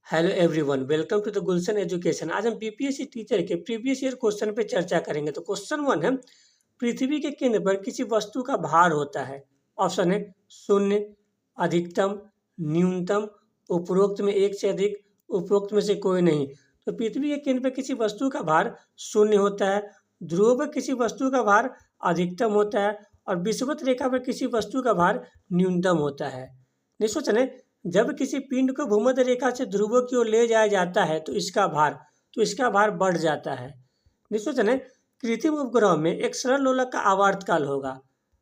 Hello everyone, welcome to the Gulshan education. आज हम BPSC teacher के प्रीवियस ईयर क्वेश्चन पे चर्चा करेंगे। तो क्वेश्चन वन है, पृथ्वी के केंद्र पर किसी वस्तु का भार होता है। ऑप्शन है शून्य, अधिकतम, न्यूनतम, उपरोक्त में एक से अधिक, उपरोक्त में से कोई नहीं। तो पृथ्वी के केंद्र पर किसी वस्तु का भार शून्य होता है, ध्रुव पर किसी वस्तु का भार अधिकतम होता है और विषुवत रेखा पर किसी वस्तु का भार न्यूनतम होता है। नेक्स्ट क्वेश्चन है, जब किसी पिंड को भूमध्य रेखा से ध्रुवों की ओर ले जाया जाता है तो इसका भार बढ़ जाता है। नेक्स्ट क्वेश्चन है, कृत्रिम उपग्रह में एक सरल लोलक का आवर्तकाल होगा।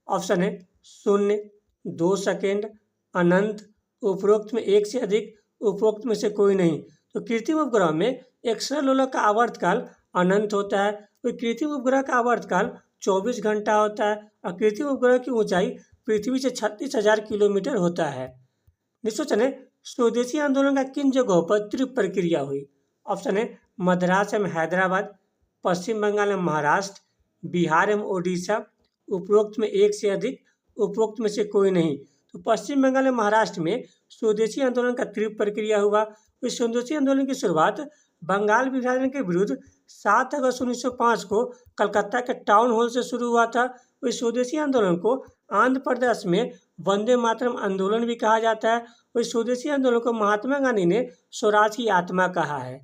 ऑप्शन है शून्य, 2 सेकेंड, अनंत, उपरोक्त में एक से अधिक, उपरोक्त में से कोई नहीं। तो कृत्रिम उपग्रह में एक सरल लोलक का आवर्तकाल अनंत होता है। तो कृत्रिम उपग्रह का आवर्तकाल 24 घंटा होता है और कृत्रिम उपग्रह की ऊंचाई पृथ्वी से 36,000 किलोमीटर होता है। नेक्स्ट क्वेश्चन है, स्वदेशी आंदोलन का किन जगहों पर तीव्र प्रक्रिया हुई। ऑप्शन है मद्रास एवं हैदराबाद, पश्चिम बंगाल एवं महाराष्ट्र, बिहार एवं ओडिशा, उपरोक्त में एक से अधिक, उपरोक्त में से कोई नहीं। तो पश्चिम बंगाल एवं महाराष्ट्र में स्वदेशी आंदोलन का तीव्र प्रक्रिया हुआ। इस स्वदेशी आंदोलन की शुरुआत बंगाल विभाजन के विरुद्ध 7 अगस्त 1905 को कलकत्ता के टाउन हॉल से शुरू हुआ था। इस स्वदेशी आंदोलन को आंध्र प्रदेश में वंदे मातरम आंदोलन भी कहा जाता है। इस स्वदेशी आंदोलन को महात्मा गांधी ने स्वराज की आत्मा कहा है।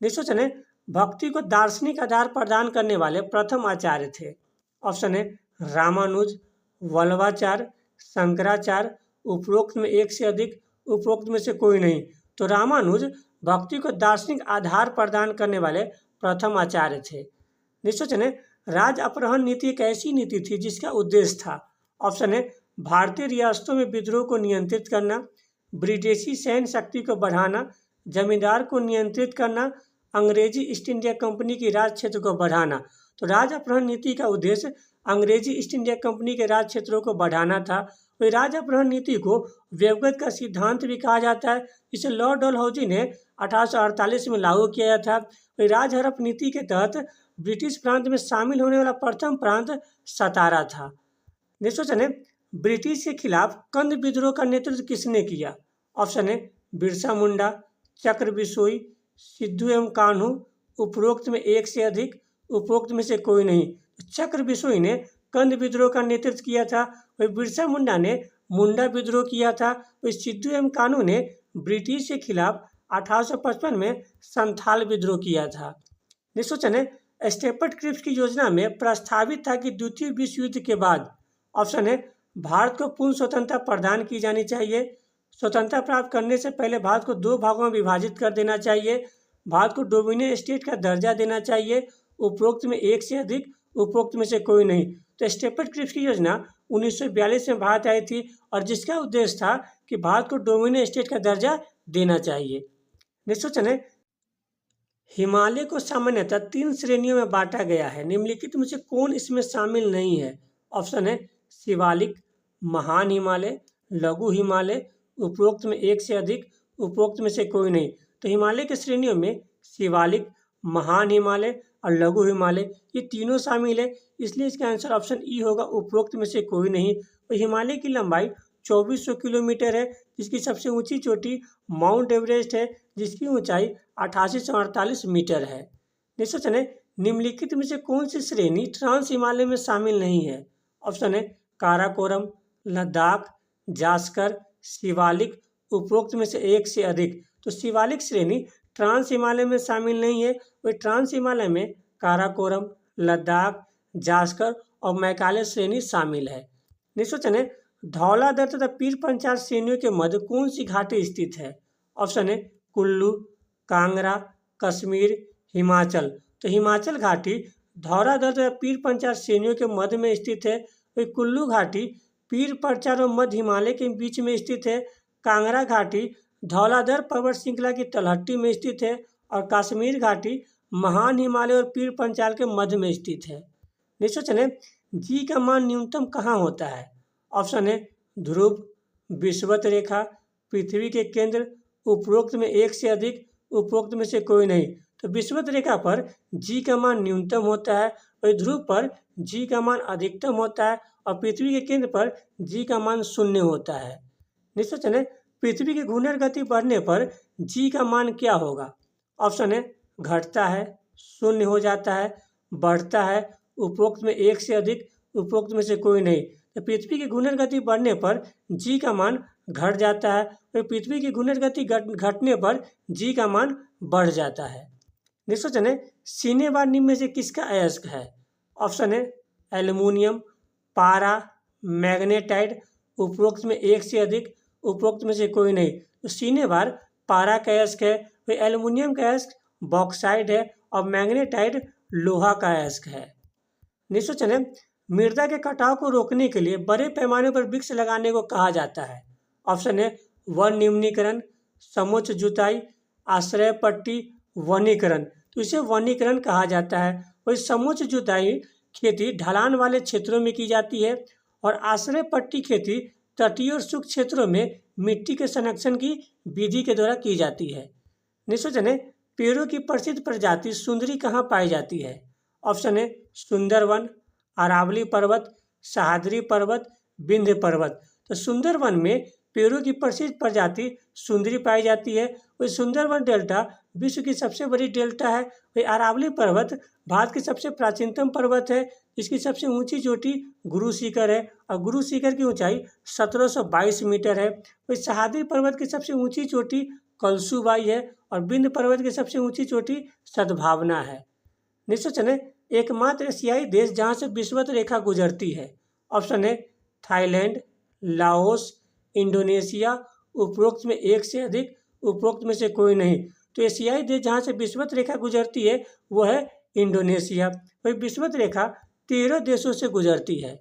नेक्स्ट क्वेश्चन है, भक्ति को दार्शनिक आधार प्रदान करने वाले प्रथम आचार्य थे। ऑप्शन है रामानुज, वल्लभाचार्य, शंकराचार्य, उपरोक्त में एक से अधिक, उपरोक्त में से कोई नहीं। तो रामानुज भक्ति को दार्शनिक आधार प्रदान करने वाले प्रथम आचार्य थे। नेक्स्ट क्वेश्चन है, राज अपहरण नीति एक ऐसी नीति थी जिसका उद्देश्य था। ऑप्शन है भारतीय रियासतों में विद्रोह को नियंत्रित करना, ब्रिटिशी सैन्य शक्ति को बढ़ाना, जमींदार को नियंत्रित करना, अंग्रेजी ईस्ट इंडिया कंपनी की राज क्षेत्र को बढ़ाना। तो राज अपहरण नीति का उद्देश्य अंग्रेजी ईस्ट इंडिया कंपनी के राज क्षेत्रों को बढ़ाना था। तो राज अपहरण नीति को व्यवगत का सिद्धांत भी कहा जाता है। इसे लॉर्ड डलहौजी ने 1848 में लागू किया था। तो राज हड़प नीति के तहत ब्रिटिश प्रांत में शामिल होने वाला प्रथम प्रांत सतारा था। नेक्स्ट क्वेश्चन है, ब्रिटिश के खिलाफ कंद विद्रोह का नेतृत्व किसने किया। ऑप्शन है बिरसा मुंडा, चक्र बिसोई, सिद्धू एवं कान्हू, उपरोक्त में एक से अधिक, उपरोक्त में से कोई नहीं। चक्र बिसोई ने कंद विद्रोह का नेतृत्व किया था। वही बिरसा मुंडा ने मुंडा विद्रोह किया था। वही सिद्धू एवं कान्हू ने ब्रिटिश के खिलाफ 1855 में संथाल विद्रोह किया था। नेक्स्ट क्वेश्चन है, स्टेपट क्रिप्स की योजना में प्रस्तावित था कि द्वितीय विश्व युद्ध के बाद। ऑप्शन है भारत को पूर्ण स्वतंत्रता प्रदान की जानी चाहिए, स्वतंत्रता प्राप्त करने से पहले भारत को 2 भागों में विभाजित कर देना चाहिए, भारत को डोमिनियन स्टेट का दर्जा देना चाहिए, उपरोक्त में एक से अधिक, उपरोक्त में से कोई नहीं। तो स्टेपट क्रिप्स की योजना 1942 में भारत आई थी और जिसका उद्देश्य था कि भारत को डोमिनियन स्टेट का दर्जा देना चाहिए। नेक्स्ट क्वेश्चन है, हिमालय को सामान्यतः 3 श्रेणियों में बांटा गया है, निम्नलिखित में से कौन इसमें शामिल नहीं है। ऑप्शन है शिवालिक, महान हिमालय, लघु हिमालय, उपरोक्त में एक से अधिक, उपरोक्त में से कोई नहीं। तो हिमालय की श्रेणियों में शिवालिक, महान हिमालय और लघु हिमालय ये तीनों शामिल है, इसलिए इसका आंसर ऑप्शन ई होगा, उपरोक्त में से कोई नहीं। तो हिमालय की लंबाई 2400 किलोमीटर है, जिसकी सबसे ऊंची चोटी माउंट एवरेस्ट है, जिसकी ऊंचाई 8848 मीटर है। नेक्स्ट क्वेश्चन है, निम्नलिखित में से कौन सी श्रेणी ट्रांस हिमालय में शामिल नहीं है। ऑप्शन है काराकोरम, लद्दाख, जास्कर, शिवालिक, उपरोक्त में से एक से अधिक। तो शिवालिक श्रेणी ट्रांस हिमालय में शामिल नहीं है। वही ट्रांस हिमालय में काराकोरम, लद्दाख, जास्कर और मैकाले श्रेणी शामिल है। नेक्स्ट क्वेश्चन है, धौलाधर तथा पीर पंचाल श्रेणियों के मध्य कौन सी घाटी स्थित है। ऑप्शन है कुल्लू, कांगड़ा, कश्मीर, हिमाचल। तो हिमाचल घाटी धौलाधर तथा पीर पंचाल श्रेणियों के मध्य में स्थित है। वही कुल्लू घाटी पीर पंचाल और मध्य हिमालय के बीच में स्थित है। कांगड़ा घाटी धौलाधर पर्वत श्रृंखला की तलहटी में स्थित है और कश्मीर घाटी महान हिमालय और पीर पंचाल के मध्य में स्थित है। नेक्स्ट क्वेश्चन है, जी का मान न्यूनतम कहाँ होता है। ऑप्शन है ध्रुव, विषुवत रेखा, पृथ्वी के केंद्र, उपरोक्त में एक से अधिक, उपरोक्त में से कोई नहीं। तो विषुवत रेखा पर जी का मान न्यूनतम होता है, वही ध्रुव पर जी का मान अधिकतम होता है और पृथ्वी के केंद्र पर जी का मान 0 होता है। नेक्स्ट क्वेश्चन है, पृथ्वी की घूर्णन गति बढ़ने पर जी का मान क्या होगा? ऑप्शन है घटता है, शून्य हो जाता है, बढ़ता है, उपरोक्त में एक से अधिक, उपरोक्त में से कोई नहीं। तो पृथ्वी की घूर्णन गति बढ़ने पर जी का मान घट जाता है, तो पृथ्वी की घूर्णन गति घटने पर जी का मान बढ़ जाता है। नेक्स्ट क्वेश्चन है सीने व निम्न में से किसका अयस्क है? ऑप्शन है एल्युमिनियम, पारा, मैग्नेटाइट, उपरोक्त में एक से अधिक, उपरोक्त में से कोई नहीं। तो सीने बार पारा का अयस्क है, वही एल्युमिनियम का अयस्क बॉक्साइड है और मैग्नेटाइट लोहा का अयस्क है। नेक्स्ट क्वेश्चन है मृदा के कटाव को रोकने के लिए बड़े पैमाने पर वृक्ष लगाने को कहा जाता है। ऑप्शन है वन निम्नीकरण, समोच्च जुताई, आश्रय पट्टी, वनीकरण। तो इसे वनीकरण कहा जाता है। वही समोच्च जुताई खेती ढलान वाले क्षेत्रों में की जाती है और आश्रय पट्टी खेती तटीय और शुष्क क्षेत्रों में मिट्टी के संरक्षण की विधि के द्वारा की जाती है। नेक्स्ट क्वेश्चन है पेड़ों की प्रसिद्ध प्रजाति सुंदरी कहाँ पाई जाती है? ऑप्शन है सुंदरवन, अरावली पर्वत, सह्याद्री पर्वत, विंध्य पर्वत। तो सुंदरवन में पेड़ों की प्रसिद्ध प्रजाति सुंदरी पाई जाती है। वही सुंदरवन डेल्टा विश्व की सबसे बड़ी डेल्टा है। वही अरावली पर्वत भारत की सबसे प्राचीनतम पर्वत है। इसकी सबसे ऊंची चोटी गुरु शिखर है और गुरु शिखर की ऊंचाई 1722 मीटर है। वही सह्याद्री पर्वत की सबसे ऊंची चोटी कलसूबाई है और विंध्य पर्वत की सबसे ऊंची चोटी सद्भावना है। नेक्स्ट क्वेश्चन है एकमात्र एशियाई देश जहाँ से विषुवत रेखा गुजरती है। ऑप्शन है थाईलैंड, लाओस, इंडोनेशिया, उपरोक्त में एक से अधिक, उपरोक्त में से कोई नहीं। तो एशियाई देश जहाँ से विषुवत रेखा गुजरती है वो है इंडोनेशिया। वही विषुवत रेखा 13 देशों से गुजरती है।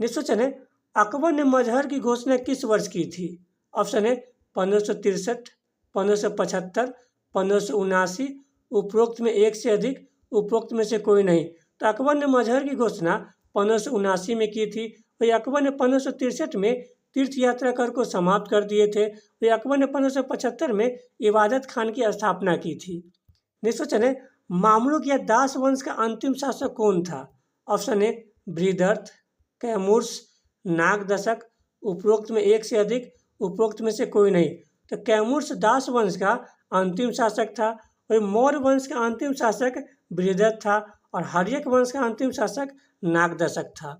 नेक्स्ट क्वेश्चन है अकबर ने मजहर की घोषणा किस वर्ष की थी? ऑप्शन है 1563, 1575, 1579, उपरोक्त में एक से अधिक, उपरोक्त में से कोई नहीं। तो अकबर ने मजहर की घोषणा 1579 में की थी। वही अकबर ने 1563 में तीर्थ यात्रा कर को समाप्त कर दिए थे। वही अकबर ने 1575 में इबादत खान की स्थापना की थी। नेक्स्ट क्वेश्चन है मामलुक या दास वंश का अंतिम शासक कौन था? ऑप्शन है बृहदर्थ, कैमूर्स, नागदशक, उपरोक्त में एक से अधिक, उपरोक्त में से कोई नहीं। तो कैमूर्स दास वंश का अंतिम शासक था। वही मौर्य वंश का अंतिम शासक बृहदर्थ था और हर्यक वंश का अंतिम शासक नागदशक था।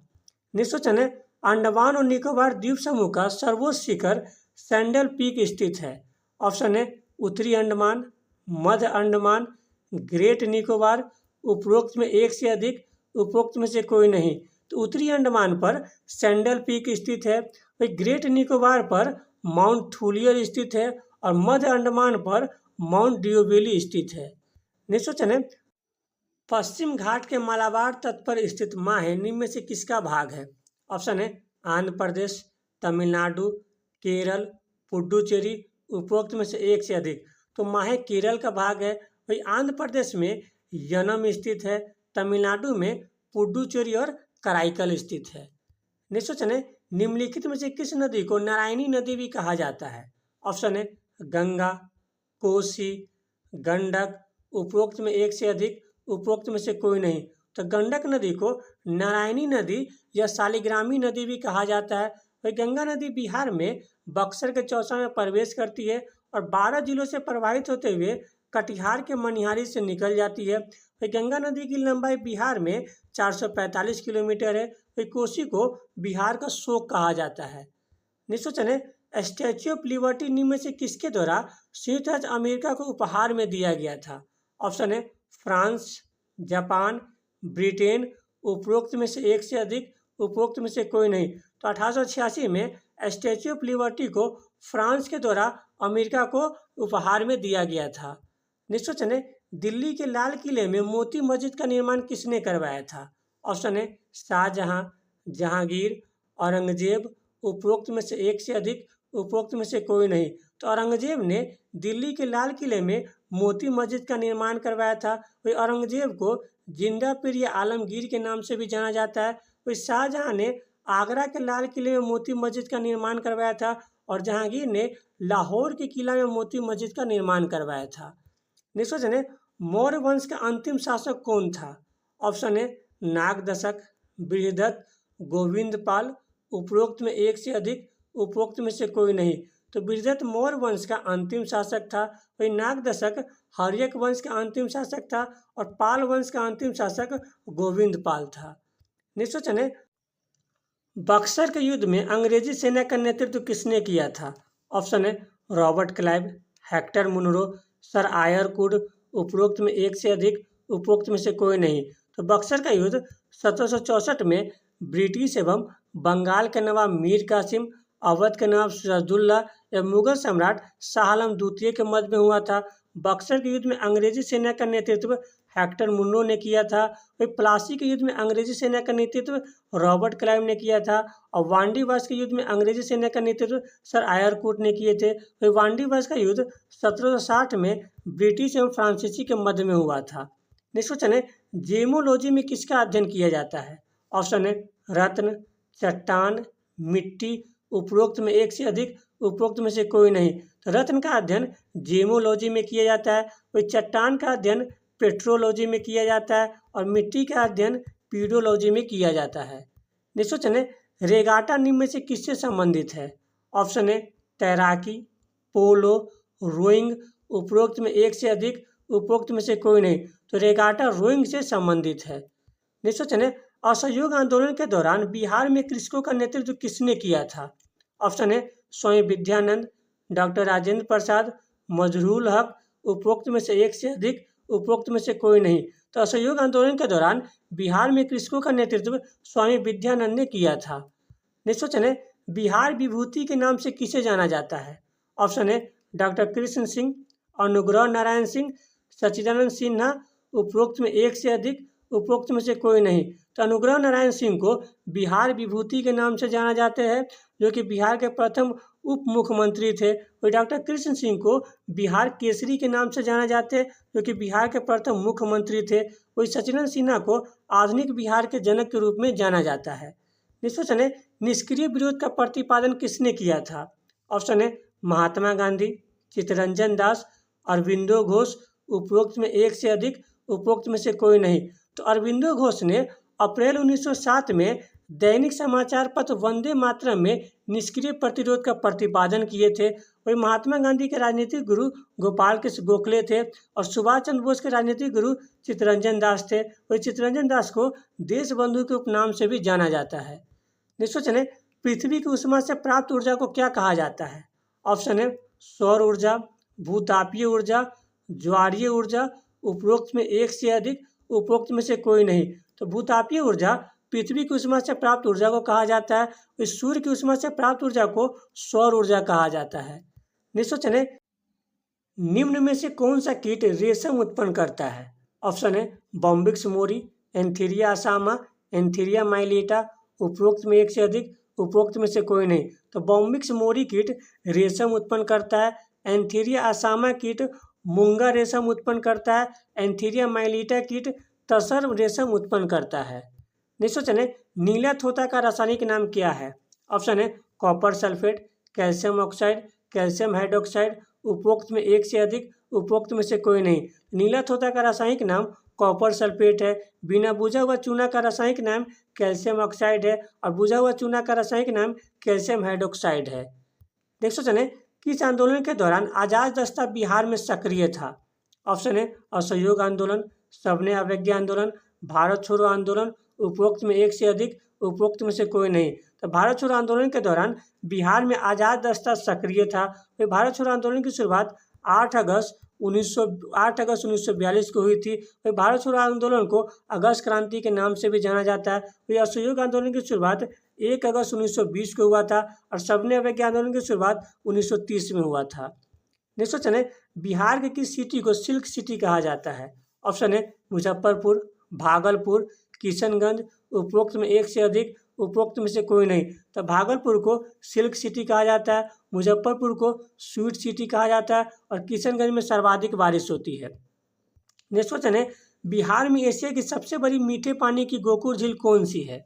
नेक्स्ट क्वेश्चन है अंडमान और निकोबार द्वीप समूह का सर्वोच्च शिखर सैंडल पीक स्थित है। ऑप्शन है उत्तरी अंडमान, मध्य अंडमान, ग्रेट निकोबार, उपरोक्त में एक से अधिक, उपरोक्त में से कोई नहीं। तो उत्तरी अंडमान पर सैंडल पीक स्थित है। वही ग्रेट निकोबार पर माउंट थूलियर स्थित है और मध्य अंडमान पर माउंट डिओबेली स्थित है। नेक्स्ट क्वेश्चन है पश्चिम घाट के मालाबार तट पर स्थित माहे निम्न में से किसका भाग है? ऑप्शन है आंध्र प्रदेश, तमिलनाडु, केरल, पुडुचेरी, उपरोक्त में से एक से अधिक। तो माहे केरल का भाग है। वही आंध्र प्रदेश में यनम स्थित है, तमिलनाडु में पुडुचेरी और कराईकल स्थित है। नेक्स्ट क्वेश्चन है निम्नलिखित में से किस नदी को नारायणी नदी भी कहा जाता है? ऑप्शन है गंगा, कोसी, गंडक, उपरोक्त में एक से अधिक, उपरोक्त में से कोई नहीं। तो गंडक नदी को नारायणी नदी या शालिग्रामी नदी भी कहा जाता है। वही गंगा नदी बिहार में बक्सर के चौसा में प्रवेश करती है और 12 जिलों से प्रवाहित होते हुए कटिहार के मनिहारी से निकल जाती है। वही गंगा नदी की लंबाई बिहार में 445 किलोमीटर है। वही कोसी को बिहार का शोक कहा जाता है। नेक्स्ट क्वेश्चन है स्टैच्यू ऑफ लिबर्टी निम्न में से किसके द्वारा संयुक्त राज्य अमेरिका को उपहार में दिया गया था? ऑप्शन है फ्रांस, जापान, ब्रिटेन, उपरोक्त में से एक से अधिक, उपरोक्त में से कोई नहीं। तो 1886 में स्टैच्यू ऑफ लिबर्टी को फ्रांस के द्वारा अमेरिका को उपहार में दिया गया था। नेक्स्ट क्वेश्चन है दिल्ली के लाल किले में मोती मस्जिद का निर्माण किसने करवाया था? ऑप्शन है शाहजहां, जहांगीर, औरंगजेब, उपरोक्त में से एक से अधिक, उपरोक्त में से कोई नहीं। तो औरंगजेब ने दिल्ली के लाल किले में मोती मस्जिद का निर्माण करवाया था। वही औरंगजेब को जिंदा पीर या आलमगीर के नाम से भी जाना जाता है। वही शाहजहां ने आगरा के लाल किले में मोती मस्जिद का निर्माण करवाया था और जहांगीर ने लाहौर के किला में मोती मस्जिद का निर्माण करवाया था। नेक्स्ट क्वेश्चन है मौर्य वंश का अंतिम शासक कौन था? ऑप्शन है नागदशक, बृहदत्त, गोविंदपाल, उपरोक्त में एक से अधिक, उपरोक्त में से कोई नहीं। तो बिरदत मौर्य वंश का अंतिम शासक था। वही नागदशक हर्यक वंश का अंतिम शासक था और पाल वंश का अंतिम शासक गोविंद पाल था। नेक्स्ट क्वेश्चन है, बक्सर के युद्ध में अंग्रेजी सेना का नेतृत्व किसने किया था? ऑप्शन है Robert Clive, Hector Munro, sir Eyre Coote, उपरोक्त में एक से अधिक, उपरोक्त में से कोई नहीं। तो बक्सर का युद्ध 1764 में ब्रिटिश एवं बंगाल के नवाब मीर कासिम, अवध के नवाब सिराजुद्दौला एवं मुगल सम्राट शाह आलम द्वितीय के मध्य में हुआ था। बक्सर के युद्ध में अंग्रेजी सेना का नेतृत्व हेक्टर मुनरो ने किया था। वही प्लासी के युद्ध में अंग्रेजी सेना का नेतृत्व रॉबर्ट क्लाइव ने किया था और वांडीवास के युद्ध में अंग्रेजी सेना का नेतृत्व सर आयर कुड ने किए थे। वही वांडीवास का युद्ध 1760 में ब्रिटिश एवं फ्रांसीसी के मध्य में हुआ था। नेक्स्ट क्वेश्चन है, जेमोलॉजी में किसका अध्ययन किया जाता है? ऑप्शन है रत्न, चट्टान, मिट्टी, उपरोक्त में एक से अधिक, उपरोक्त में से कोई नहीं। तो रत्न का अध्ययन जेमोलॉजी में किया जाता है। वही चट्टान का अध्ययन पेट्रोलॉजी में किया जाता है और मिट्टी का अध्ययन पीडोलॉजी में किया जाता है। नेक्स्ट क्वेश्चन है, रेगाटा निम्न में से किससे संबंधित है? ऑप्शन है तैराकी, पोलो, रोइंग, उपरोक्त में एक से अधिक, उपरोक्त में से कोई नहीं। तो रेगाटा रोइंग से संबंधित है। नेक्स्ट क्वेश्चन है, असहयोग आंदोलन के दौरान बिहार में कृषकों का नेतृत्व किसने किया था? ऑप्शन है स्वामी विद्यानंद, डॉक्टर राजेंद्र प्रसाद, मजरूल हक, उपरोक्त में से एक से अधिक, उपरोक्त में से कोई नहीं। तो असहयोग आंदोलन के दौरान बिहार में कृषकों का नेतृत्व स्वामी विद्यानंद ने किया था। नेक्स्ट क्वेश्चन है, बिहार विभूति के नाम से किसे जाना जाता है? ऑप्शन है डॉक्टर कृष्ण सिंह, अनुग्रह नारायण सिंह, सच्चिदानंद सिन्हा, उपरोक्त में एक से अधिक, उपरोक्त में से कोई नहीं। तो अनुग्रह नारायण सिंह को बिहार विभूति के नाम से जाना जाते हैं, जो कि बिहार के प्रथम उप मुख्यमंत्री थे। वही डॉक्टर कृष्ण सिंह को बिहार केसरी के नाम से जाना जाते हैं, जो कि बिहार के प्रथम मुख्यमंत्री थे। वही सच्चिदानंद सिन्हा को आधुनिक बिहार के जनक के रूप में जाना जाता है। नेक्स्ट क्वेश्चन है, निष्क्रिय विरोध का प्रतिपादन किसने किया था? ऑप्शन है महात्मा गांधी, चित्तरंजन दास, अरविंदो घोष, उपरोक्त में एक से अधिक, उपरोक्त में से कोई नहीं। तो अरविंदो घोष ने अप्रैल 1907 में दैनिक समाचार पत्र वंदे मातरम में निष्क्रिय प्रतिरोध का प्रतिपादन किए थे। वही महात्मा गांधी के राजनीतिक गुरु गोपाल कृष्ण गोखले थे और सुभाष चंद्र बोस के राजनीतिक गुरु चित्तरंजन दास थे। वही चित्तरंजन दास को देश बंधु के उपनाम से भी जाना जाता है। नेक्स्ट क्वेश्चन है, पृथ्वी की उष्मा से प्राप्त ऊर्जा को क्या कहा जाता है? ऑप्शन है सौर ऊर्जा, भूतापीय ऊर्जा, ज्वारीय ऊर्जा, उपरोक्त में एक से अधिक, उपरोक्त में से कोई नहीं। तो भूतापीय ऊर्जा पृथ्वी की उष्मा से प्राप्त ऊर्जा को कहा जाता है। इस सूर्य की उष्मा से प्राप्त ऊर्जा को सौर ऊर्जा कहा जाता है। नेक्स्ट क्वेश्चन है, निम्न में से कौन सा कीट रेशम उत्पन्न करता है? ऑप्शन है बॉम्बिक्स मोरी, एंथीरिया असामा, एंथीरिया माइलिटा, उपरोक्त में एक से अधिक, उपरोक्त में से कोई नहीं। तो बॉम्बिक्स मोरी कीट रेशम उत्पन्न करता है। एंथीरिया असामा कीट मूंगा रेशम उत्पन्न करता है। एंथीरिया माइलिटा कीट तसर रेशम उत्पन्न करता है। नेक्स्ट क्वेश्चन है, नीला तोता का रासायनिक नाम क्या है? ऑप्शन है copper sulphate, calcium oxide, calcium hydroxide, उपरोक्त में एक से अधिक, उपरोक्त में से कोई नहीं। नीला तोता का रासायनिक नाम कॉपर सल्फेट है। बिना बुझा हुआ चूना का रासायनिक नाम कैल्शियम ऑक्साइड है और बुझा हुआ चूना का रासायनिक नाम कैल्शियम हाइड्रोक्साइड है। नेक्स्ट क्वेश्चन है, किस आंदोलन के दौरान आजाद दस्ता बिहार में सक्रिय था? ऑप्शन है असहयोग आंदोलन, सबने अवज्ञा आंदोलन, भारत छोड़ो आंदोलन, उपरोक्त में एक से अधिक, उपरोक्त में से कोई नहीं। तो भारत छोड़ो आंदोलन के दौरान बिहार में आजाद दस्ता सक्रिय था। तो भारत छोड़ो आंदोलन की शुरुआत 8 अगस्त 1942 को हुई थी। वही भारत छोड़ो आंदोलन को अगस्त क्रांति के नाम से भी जाना जाता है। वही असहयोग आंदोलन की शुरुआत 1 अगस्त 1920 को हुआ था और सबने अवज्ञा आंदोलन की शुरुआत 1930 में हुआ था। नेक्स्ट क्वेश्चन है, बिहार के किस सिटी को सिल्क सिटी कहा जाता है? ऑप्शन है मुजफ्फरपुर, भागलपुर, किशनगंज, उपरोक्त में एक से अधिक, उपरोक्त में से कोई नहीं। तो भागलपुर को सिल्क सिटी कहा जाता है, मुजफ्फरपुर को स्वीट सिटी कहा जाता है और किशनगंज में सर्वाधिक बारिश होती है। नेक्स्ट क्वेश्चन है, बिहार में एशिया की सबसे बड़ी मीठे पानी की गोकुर झील कौन सी है?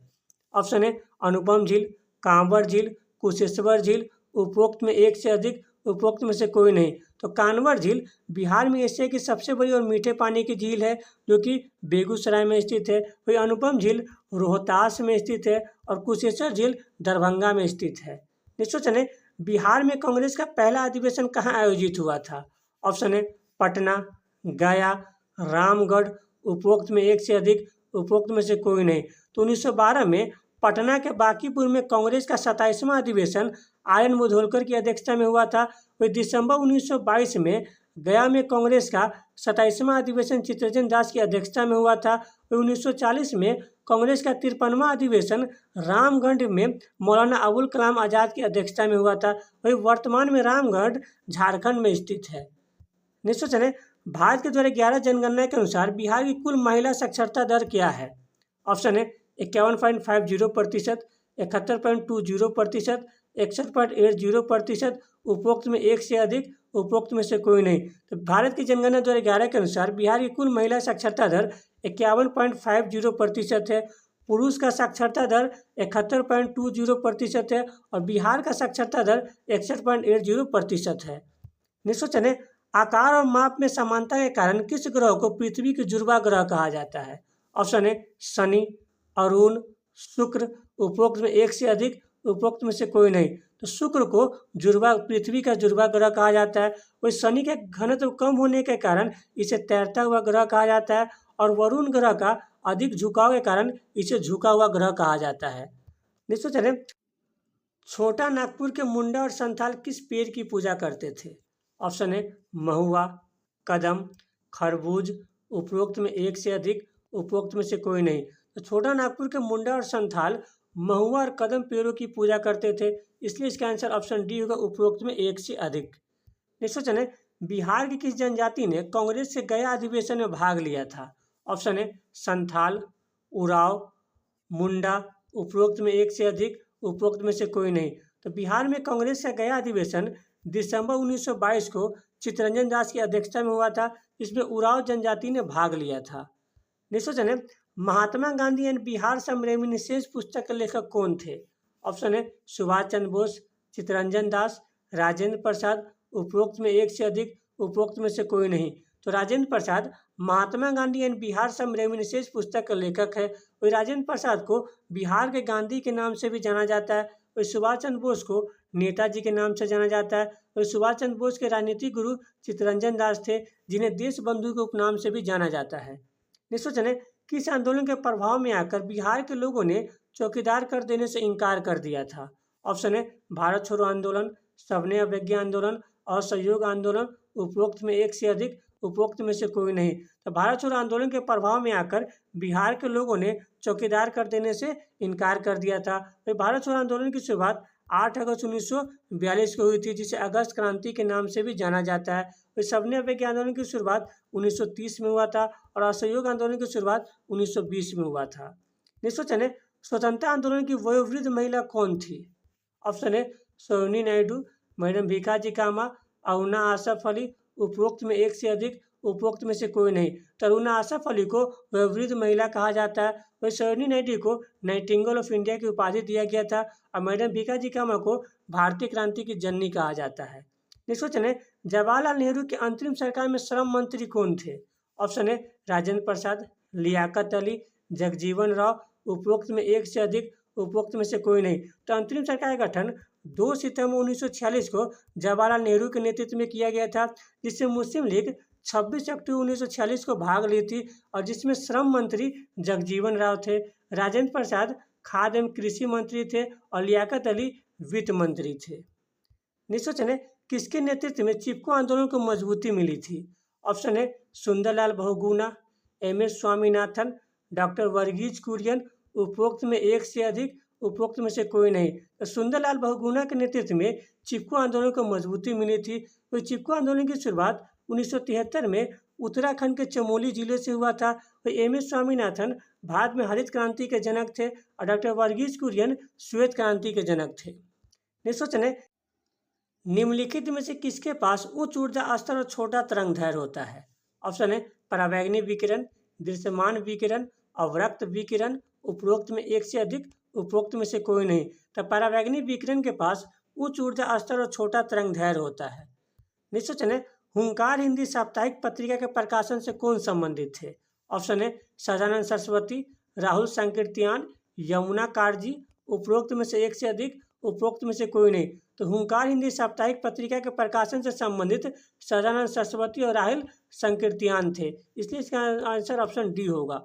ऑप्शन है अनुपम झील, कांवर झील, कुशेश्वर झील, उपरोक्त में एक से अधिक, उपरोक्त में से कोई नहीं। तो कांवर झील बिहार में एशिया की सबसे बड़ी और मीठे पानी की झील है, जो कि बेगूसराय में स्थित है। वही अनुपम झील रोहतास में स्थित है और कुशेश्वर झील दरभंगा में स्थित है। नेक्स्ट क्वेश्चन है, बिहार में कांग्रेस का पहला अधिवेशन कहाँ आयोजित हुआ था? ऑप्शन है पटना, गया, रामगढ़, उपरोक्त में एक से अधिक, उपरोक्त में से कोई नहीं। तो 1912 में पटना के बांकीपुर में कांग्रेस का 27वां अधिवेशन आर.एन. मुधोलकर की अध्यक्षता में हुआ था। वही दिसंबर 1922 में गया में कांग्रेस का 27वां अधिवेशन चित्तरंजन दास की अध्यक्षता में हुआ था। वही 1940 में कांग्रेस का 53वां अधिवेशन रामगढ़ में मौलाना अबुल कलाम आज़ाद की अध्यक्षता में हुआ था। वही वर्तमान में रामगढ़ झारखंड में स्थित है। नेक्स्ट क्वेश्चन है, भारत के द्वारा 11 जनगणना के अनुसार बिहार की कुल महिला साक्षरता दर क्या है? ऑप्शन है 51.50%, 71.20%, 61.80%, उपरोक्त में एक से अधिक, उपरोक्त में से कोई नहीं। तो भारत की जनगणना 2011 के अनुसार बिहार की कुल महिला साक्षरता दर 51.50% है। पुरुष का साक्षरता दर 71.20% है और बिहार का साक्षरता दर 61.80% है। नेक्स्ट क्वेश्चन है, आकार और माप में समानता के कारण किस ग्रह को पृथ्वी के जुड़वा ग्रह कहा जाता है? ऑप्शन है शनि, अरुण, शुक्र, उपरोक्त में एक से अधिक, उपरोक्त में से कोई नहीं। तो शुक्र को पृथ्वी का जुड़वा ग्रह कहा जाता है। वही शनि के घनत्व कम होने के कारण इसे तैरता हुआ ग्रह कहा जाता है और वरुण ग्रह का अधिक झुकाव के कारण इसे झुका हुआ ग्रह कहा जाता है। नेक्स्ट क्वेश्चन है, छोटा नागपुर के मुंडा और संथाल किस पेड़ की पूजा करते थे? ऑप्शन है महुआ, कदम, खरबूज, उपरोक्त में एक से अधिक, उपरोक्त में से कोई नहीं। तो छोटा नागपुर के मुंडा और संथाल महुआ और कदम पेड़ों की पूजा करते थे, इसलिए इसका आंसर ऑप्शन डी होगा, उपरोक्त में एक से अधिक। नेक्स्ट क्वेश्चन है, बिहार की किस जनजाति ने कांग्रेस से गया अधिवेशन में भाग लिया था? ऑप्शन है संथाल, उराव, मुंडा, उपरोक्त में एक से अधिक, उपरोक्त में से कोई नहीं। तो बिहार में कांग्रेस का गया अधिवेशन दिसंबर 1922 को चित्तरंजन दास की अध्यक्षता में हुआ था, जिसमें उराव जनजाति ने भाग लिया था। नेक्स्ट क्वेश्चन है, Mahatma Gandhi and Bihar some reminiscence पुस्तक के लेखक कौन थे? ऑप्शन है सुभाष चंद्र बोस, चित्तरंजन दास, राजेंद्र प्रसाद, उपरोक्त में एक से अधिक, उपरोक्त में से कोई नहीं। तो Rajendra Prasad Mahatma Gandhi and Bihar some reminiscence पुस्तक का लेखक है। वही राजेंद्र प्रसाद को बिहार के गांधी के नाम से भी जाना जाता है। वही सुभाष चंद्र बोस को नेताजी के नाम से जाना जाता है। वही सुभाष चंद्र बोस के राजनीतिक गुरु चित्तरंजन दास थे, जिन्हें देश बंधु के उपनाम से भी जाना जाता है। नेक्स्ट क्वेश्चन है, किस आंदोलन के प्रभाव में आकर बिहार के लोगों ने चौकीदार कर देने से इनकार कर दिया था? ऑप्शन है भारत छोड़ो आंदोलन, सविनय अवज्ञा आंदोलन, असहयोग आंदोलन, उपरोक्त में एक से अधिक, उपरोक्त में से कोई नहीं। तो भारत छोड़ो आंदोलन के प्रभाव में आकर बिहार के लोगों ने चौकीदार कर देने से इनकार कर दिया था। तो भारत छोड़ो आंदोलन की शुरुआत 8 अगस्त 1942 को हुई थी, जिसे अगस्त क्रांति के नाम से भी जाना जाता है। तो सविनय अवज्ञा आंदोलन की शुरुआत 1930 में हुआ था और असहयोग आंदोलन की शुरुआत 1920 में हुआ था। नेक्स्ट क्वेश्चन है, स्वतंत्रता आंदोलन की वयोवृद्ध महिला कौन थी? ऑप्शन है सरोजिनी नायडू, मैडम भीखाजी कामा, अरुणा आसफ अली, उपरोक्त में एक से अधिक, उपरोक्त में से कोई नहीं। तो अरुणा आसफ अली को वयोवृद्ध महिला कहा जाता है। वही सरोजिनी नायडू को नाइटिंगेल ऑफ इंडिया की उपाधि दिया गया था और मैडम भीखाजी कामा को भारतीय क्रांति की जननी कहा जाता है। नेक्स्ट क्वेश्चन है, जवाहरलाल नेहरू की अंतरिम सरकार में श्रम मंत्री कौन थे? ऑप्शन है राजेंद्र प्रसाद, लियाकत अली, जगजीवन राव, उपरोक्त में एक से अधिक, उपरोक्त में से कोई नहीं। तो अंतरिम सरकार का गठन 2 सितंबर 1946 को जवाहरलाल नेहरू के नेतृत्व में किया गया था, जिससे मुस्लिम लीग 26 अक्टूबर 1946 को भाग ली थी और जिसमें श्रम मंत्री जगजीवन राव थे, राजेंद्र प्रसाद खाद्य एवं कृषि मंत्री थे और लियाकत अली वित्त मंत्री थे। नेक्स्ट क्वेश्चन है, किसके नेतृत्व में चिपको आंदोलन को मजबूती मिली थी? ऑप्शन है सुंदरलाल बहुगुणा, एम.एस. स्वामीनाथन, डॉक्टर वर्गीज कुरियन, उपरोक्त में एक से अधिक, उपरोक्त में से कोई नहीं। तो सुंदरलाल बहुगुणा के नेतृत्व में चिपको आंदोलन को मजबूती मिली थी। तो चिपको आंदोलन की शुरुआत 1973 में उत्तराखंड के चमोली जिले से हुआ था। तो एम.एस. स्वामीनाथन भारत में हरित क्रांति के जनक थे और डॉक्टर वर्गीज कुरियन श्वेत क्रांति के जनक थे। नेक्स्ट क्वेश्चन है, निम्नलिखित में से किसके पास उच्च ऊर्जा स्तर और छोटा तरंग दैर्घ्य होता है? ऑप्शन है परावैंगनी विकिरण, दृश्यमान विकिरण, अवरक्त विकिरण, उपरोक्त में एक से अधिक, उपरोक्त में से कोई नहीं। तो परावैंगनी विकिरण के पास उच्च ऊर्जा स्तर और छोटा तरंग दैर्घ्य होता है। नेक्स्ट क्वेश्चन है, हुंकार हिंदी साप्ताहिक पत्रिका के प्रकाशन से कौन संबंधित थे? ऑप्शन है सदानंद सरस्वती, राहुल संकीर्तियान, यमुना कारजी, उपरोक्त में से एक से अधिक, उपरोक्त में से कोई नहीं। तो हुंकार हिंदी साप्ताहिक पत्रिका के प्रकाशन से संबंधित सदानंद सरस्वती और राहुल संकीर्तियान थे, इसलिए इसका आंसर ऑप्शन डी होगा।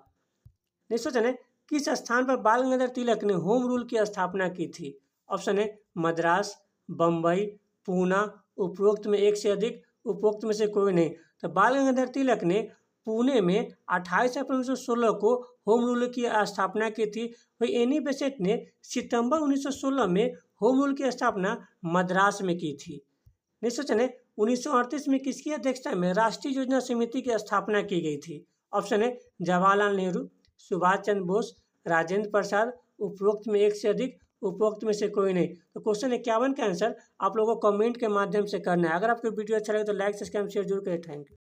नेक्स्ट क्वेश्चन है, किस स्थान पर बाल गंगाधर तिलक ने होम रूल की स्थापना की थी? ऑप्शन है मद्रास, बम्बई, पूना, उपरोक्त में एक से अधिक, उपरोक्त में से कोई नहीं। तो बाल गंगाधर तिलक ने पुणे में 28 अप्रैल 1916 को होम रूल की स्थापना की थी। वही एनी बेसेंट ने सितंबर 1916 में होम रूल की स्थापना मद्रास में की थी। नेक्स्ट क्वेश्चन है, 1938 में किसकी अध्यक्षता में राष्ट्रीय योजना समिति की स्थापना की गई थी? ऑप्शन है जवाहरलाल नेहरू, सुभाष चंद्र बोस, राजेंद्र प्रसाद, उपरोक्त में एक से अधिक, उपरोक्त में से कोई नहीं। तो क्वेश्चन 51 का आंसर आप लोगों को कमेंट के माध्यम से करना है। अगर आपको वीडियो अच्छा लगे तो लाइक, सब्सक्राइब, शेयर जरूर करें। Thank you.